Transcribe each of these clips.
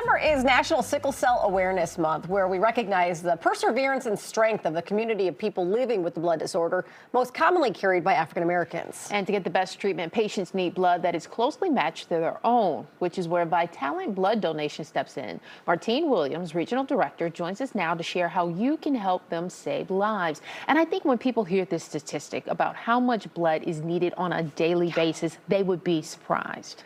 September is National Sickle Cell Awareness Month, where we recognize the perseverance and strength of the community of people living with the blood disorder, most commonly carried by African Americans. And to get the best treatment, patients need blood that is closely matched to their own, which is where Vitalant blood donation steps in. Martine Williams, Regional Director, joins us now to share how you can help them save lives. And I think when people hear this statistic about how much blood is needed on a daily basis, they would be surprised.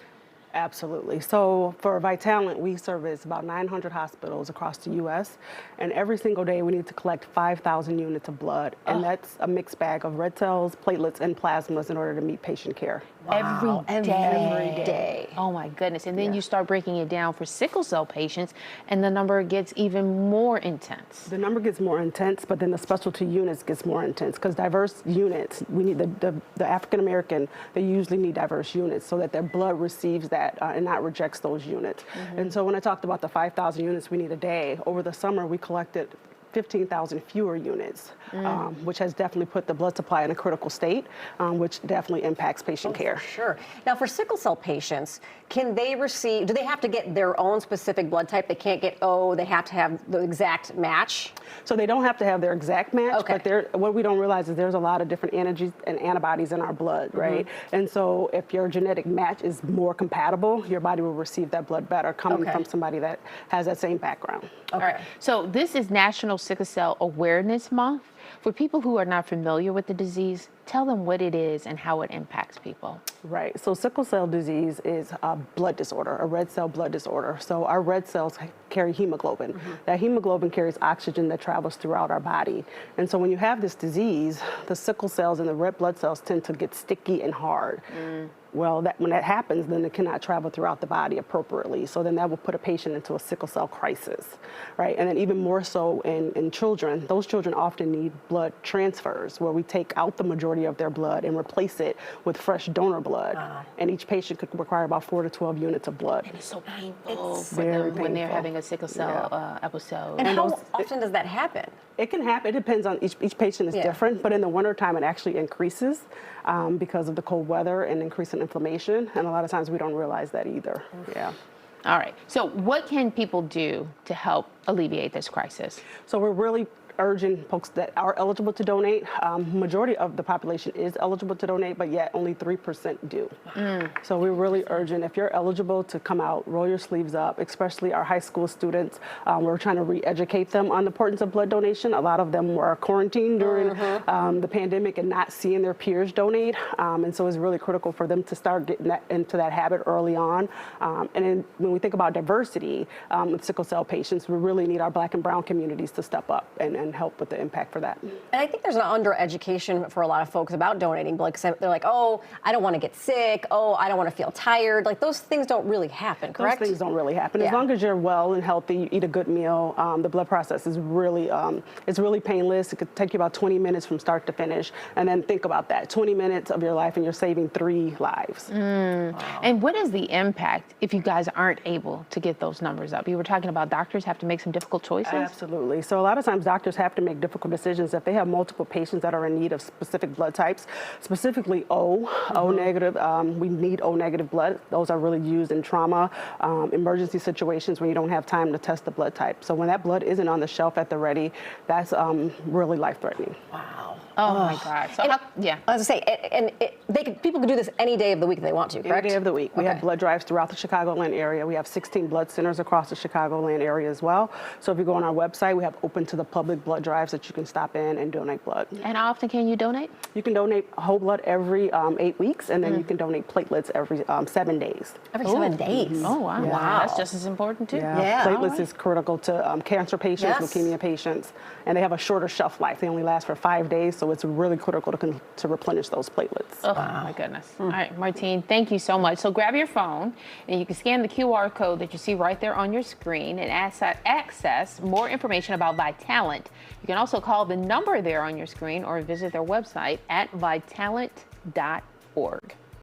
Absolutely. So for Vitalant, we service about 900 hospitals across the U.S. And every single day we need to collect 5,000 units of blood. And that's a mixed bag of red cells, platelets, and plasmas in order to meet patient care. Wow. Every day. Oh my goodness. And then you start breaking it down for sickle cell patients and the number gets even more intense. The number gets more intense, but then the specialty units gets more intense because diverse units, we need the African American, they usually need diverse units so that their blood receives that and not rejects those units. And so when I talked about the 5,000 units we need a day, over the summer we collected 15,000 fewer units, which has definitely put the blood supply in a critical state, which definitely impacts patient care. For sure. Now, for sickle cell patients, can they receive, do they have to get their own specific blood type? They can't get O, they have to have the exact match? So they don't have to have their exact match, Okay. but what we don't realize is there's a lot of different antigens and antibodies in our blood, right? And so if your genetic match is more compatible, your body will receive that blood better coming from somebody that has that same background. All right. So this is National Sickle Cell Awareness Month. For people who are not familiar with the disease, tell them what it is and how it impacts people. Right. So sickle cell disease is a blood disorder, a red cell blood disorder. So our red cells carry hemoglobin. That hemoglobin carries oxygen that travels throughout our body. And so when you have this disease, the sickle cells and the red blood cells tend to get sticky and hard. Well, when that happens, then it cannot travel throughout the body appropriately. So then that will put a patient into a sickle cell crisis, right? And then even more so in children, those children often need blood transfers where we take out the majority of their blood and replace it with fresh donor blood. And each patient could require about 4 to 12 units of blood. And it's so painful It's for very them when they're painful. having a sickle cell episode. And how often does that happen? It can happen. It depends on each patient is different, but in the wintertime it actually increases because of the cold weather and increase in inflammation. And a lot of times we don't realize that either. Yeah. All right. So what can people do to help alleviate this crisis? So we're really urging folks that are eligible to donate. Majority of the population is eligible to donate, but yet only 3% do. So we're really urging, if you're eligible, to come out, roll your sleeves up, especially our high school students. We're trying to re-educate them on the importance of blood donation. A lot of them were quarantined during the pandemic and not seeing their peers donate. And so it's really critical for them to start getting into that habit early on. And then when we think about diversity with sickle cell patients, we really need our Black and brown communities to step up and help with the impact for that. And I think there's an under-education for a lot of folks about donating blood because they're like, oh, I don't want to get sick. Oh, I don't want to feel tired. Like those things don't really happen, correct? Those things don't really happen. As long as you're well and healthy, you eat a good meal, the blood process is really, it's really painless. It could take you about 20 minutes from start to finish. And then think about that, 20 minutes of your life and you're saving 3 lives. And what is the impact if you guys aren't able to get those numbers up? You were talking about doctors have to make some difficult choices? Absolutely. So a lot of times doctors have to make difficult decisions if they have multiple patients that are in need of specific blood types, specifically O negative. We need O negative blood. Those are really used in trauma, emergency situations when you don't have time to test the blood type. So when that blood isn't on the shelf at the ready, that's really life-threatening. Wow. Oh my God. So yeah. I was going to say, and people can do this any day of the week if they want to, correct? Any day of the week. We have blood drives throughout the Chicagoland area. We have 16 blood centers across the Chicagoland area as well. So if you go on our website, we have open to the public blood drives that you can stop in and donate blood. And how often can you donate? You can donate whole blood every 8 weeks, and then you can donate platelets every 7 days. Every 7 days. Oh, wow. Wow. That's just as important, too. Yeah. Platelets is critical to cancer patients, leukemia patients, and they have a shorter shelf life. They only last for 5 days, so it's really critical to replenish those platelets. Oh, my goodness. All right, Martine, thank you so much. So grab your phone, and you can scan the QR code that you see right there on your screen and access more information about Vitalant. You can also call the number there on your screen or visit their website at vitalant.org.